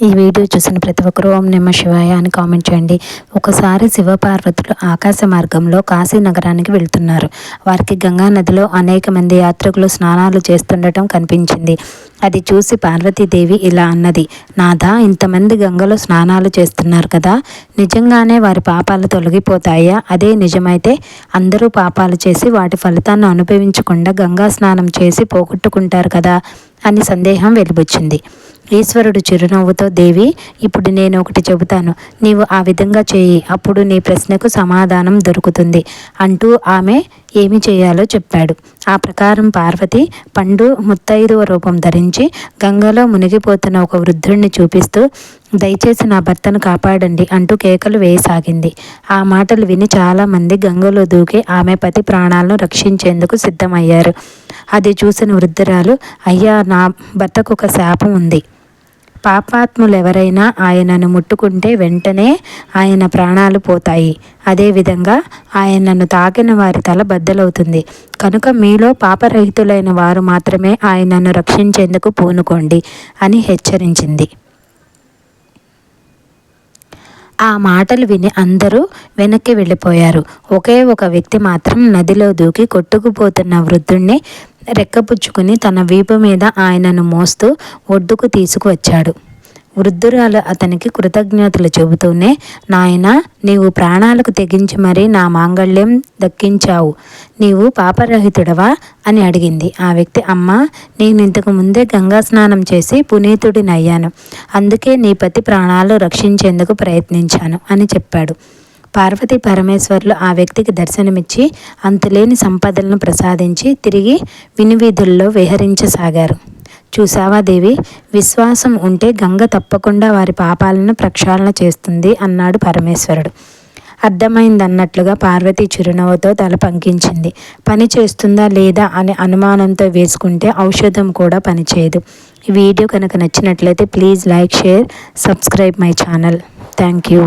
ఈ వీడియో చూసిన ప్రతి ఒక్కరూ ఓం నమ శివాయ అని కామెంట్ చేయండి. ఒకసారి శివపార్వతులు ఆకాశ మార్గంలో కాశీ నగరానికి వెళ్తున్నారు. వారికి గంగా నదిలో అనేక మంది యాత్రికులు స్నానాలు చేస్తుండటం కనిపించింది. అది చూసి పార్వతీదేవి ఇలా అన్నది, నాథా, ఇంతమంది గంగలో స్నానాలు చేస్తున్నారు కదా, నిజంగానే వారి పాపాలు తొలగిపోతాయా? అదే నిజమైతే అందరూ పాపాలు చేసి వాటి ఫలితాన్ని అనుభవించకుండా గంగా స్నానం చేసి పోగొట్టుకుంటారు కదా అని సందేహం వెలిబుచ్చింది. ఈశ్వరుడు చిరునవ్వుతో, దేవి, ఇప్పుడు నేను ఒకటి చెబుతాను, నీవు ఆ విధంగా చేయి, అప్పుడు నీ ప్రశ్నకు సమాధానం దొరుకుతుంది అంటూ ఆమె ఏమి చేయాలో చెప్పాడు. ఆ ప్రకారం పార్వతి పండు ముత్తైదువ రూపం ధరించి గంగలో మునిగిపోతున్న ఒక వృద్ధుడిని చూపిస్తూ, దయచేసి నా భర్తను కాపాడండి అంటూ కేకలు వేయసాగింది. ఆ మాటలు విని చాలామంది గంగలో దూకి ఆమె పతి ప్రాణాలను రక్షించేందుకు సిద్ధమయ్యారు. అది చూసిన వృద్ధురాలు, అయ్యా, నా భర్తకు ఒక శాపం ఉంది. పాపాత్ములు ఎవరైనా ఆయనను ముట్టుకుంటే వెంటనే ఆయన ప్రాణాలు పోతాయి. అదేవిధంగా ఆయనను తాకిన వారి తల బద్దలవుతుంది. కనుక మీలో పాపరహితులైన వారు మాత్రమే ఆయనను రక్షించేందుకు పూనుకోండి అని హెచ్చరించింది. ఆ మాటలు విని అందరూ వెనక్కి వెళ్ళిపోయారు. ఒకే ఒక వ్యక్తి మాత్రం నదిలో దూకి కొట్టుకుపోతున్న వృద్ధుణ్ణి రెక్కపుచ్చుకుని తన వీపు మీద ఆయనను మోస్తూ ఒడ్డుకు తీసుకువచ్చాడు. వృద్ధురాలు అతనికి కృతజ్ఞతలు చెబుతూనే, నాయనా, నీవు ప్రాణాలకు తెగించి మరీ నా మాంగళ్యం దక్కించావు. నీవు పాపరహితుడవా అని అడిగింది. ఆ వ్యక్తి, అమ్మ, నేను ఇంతకు ముందే గంగా స్నానం చేసి పునీతుడినయ్యాను. అందుకే నీ పతి ప్రాణాలు రక్షించేందుకు ప్రయత్నించాను అని చెప్పాడు. పార్వతీ పరమేశ్వర్లు ఆ వ్యక్తికి దర్శనమిచ్చి అంతులేని సంపదలను ప్రసాదించి తిరిగి వినివీధుల్లో విహరించసాగారు. చూసావా దేవి, విశ్వాసం ఉంటే గంగ తప్పకుండా వారి పాపాలను ప్రక్షాళన చేస్తుంది అన్నాడు పరమేశ్వరుడు. అర్థమైందన్నట్లుగా పార్వతి చిరునవ్వుతో తల పంకించింది. పని చేస్తుందా లేదా అనే అనుమానంతో వేసుకుంటే ఔషధం కూడా పనిచేయదు. ఈ వీడియో కనుక నచ్చినట్లయితే please like, share, subscribe my channel. Thank you.